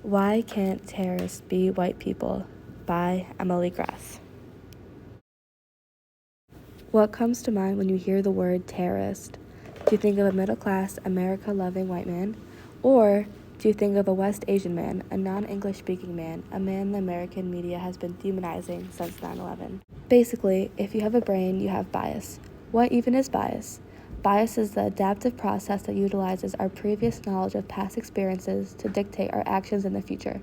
Why Can't Terrorists Be White People? By Emily Grass. What comes to mind when you hear the word terrorist? Do you think of a middle-class, America-loving white man? Or do you think of a West Asian man, a non-English speaking man, a man the American media has been demonizing since 9/11? Basically, if you have a brain, you have bias. What even is bias? Bias is the adaptive process that utilizes our previous knowledge of past experiences to dictate our actions in the future.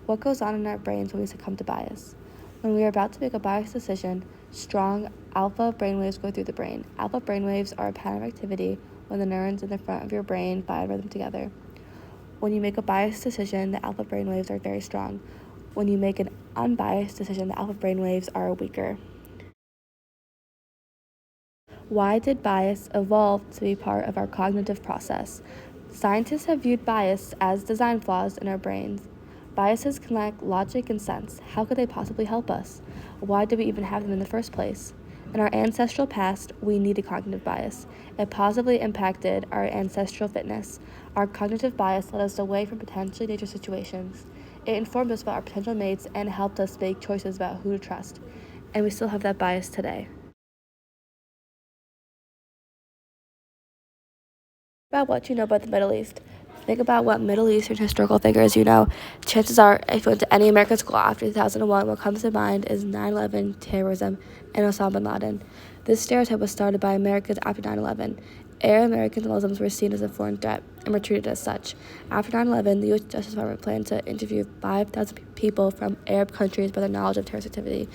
What goes on in our brains when we succumb to bias? When we are about to make a biased decision, strong alpha brainwaves go through the brain. Alpha brainwaves are a pattern of activity when the neurons in the front of your brain fire rhythm together. When you make a biased decision, the alpha brainwaves are very strong. When you make an unbiased decision, the alpha brainwaves are weaker. Why did bias evolve to be part of our cognitive process? Scientists have viewed bias as design flaws in our brains. Biases can lack logic and sense. How could they possibly help us? Why did we even have them in the first place? In our ancestral past, we needed cognitive bias. It positively impacted our ancestral fitness. Our cognitive bias led us away from potentially dangerous situations. It informed us about our potential mates and helped us make choices about who to trust. And we still have that bias today. About what you know about the Middle East. Think about what Middle Eastern historical figures you know. Chances are, if you went to any American school after 2001, what comes to mind is 9/11, terrorism, and Osama bin Laden. This stereotype was started by Americans after 9/11. Arab Americans and Muslims were seen as a foreign threat and were treated as such. After 9/11, the U.S. Justice Department planned to interview 5,000 people from Arab countries about their knowledge of terrorist activity.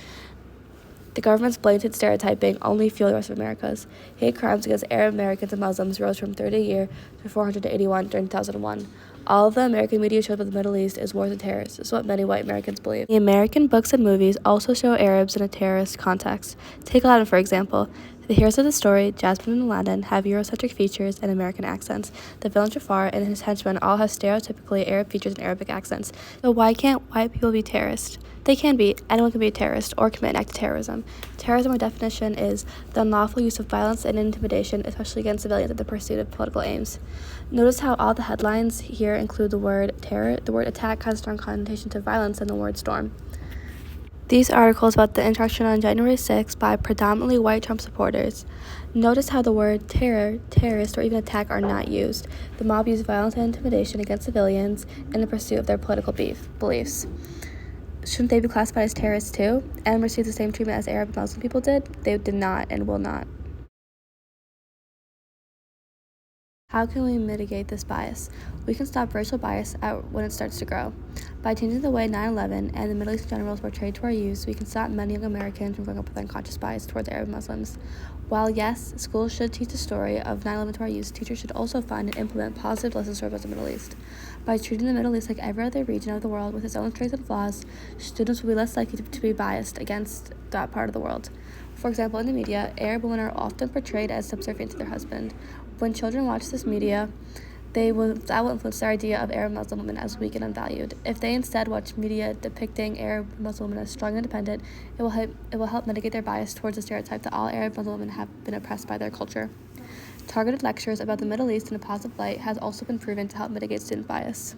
The government's blatant stereotyping only fueled the rest of America's. Hate crimes against Arab Americans and Muslims rose from 30 a year to 400 to 81 during 2001. All of the American media shows about the Middle East is wars and terrorists. This is what many white Americans believe. The American books and movies also show Arabs in a terrorist context. Take Aladdin, for example. The heroes of the story, Jasmine and Aladdin, have Eurocentric features and American accents. The villain Jafar and his henchmen all have stereotypically Arab features and Arabic accents. So why can't white people be terrorists? They can be. Anyone can be a terrorist or commit an act of terrorism. Terrorism, by definition, is the unlawful use of violence and intimidation, especially against civilians, in the pursuit of political aims. Notice how all the headlines here include the word terror. The word attack has a strong connotation to violence than the word storm. These articles about the insurrection on January 6th by predominantly white Trump supporters. Notice how the word terror, terrorist, or even attack are not used. The mob used violence and intimidation against civilians in the pursuit of their political beliefs. Shouldn't they be classified as terrorists too and receive the same treatment as Arab and Muslim people did? They did not and will not. How can we mitigate this bias? We can stop racial bias when it starts to grow. By changing the way 9/11 and the Middle East in general is portrayed to our youth, we can stop many young Americans from growing up with unconscious bias towards Arab Muslims. While yes, schools should teach the story of 9/11 to our youth, teachers should also find and implement positive lessons about the Middle East. By treating the Middle East like every other region of the world with its own strengths and flaws, students will be less likely to be biased against that part of the world. For example, in the media, Arab women are often portrayed as subservient to their husband. When children watch this media, that will influence their idea of Arab Muslim women as weak and unvalued. If they instead watch media depicting Arab Muslim women as strong and independent, it will help mitigate their bias towards the stereotype that all Arab Muslim women have been oppressed by their culture. Targeted lectures about the Middle East in a positive light has also been proven to help mitigate student bias.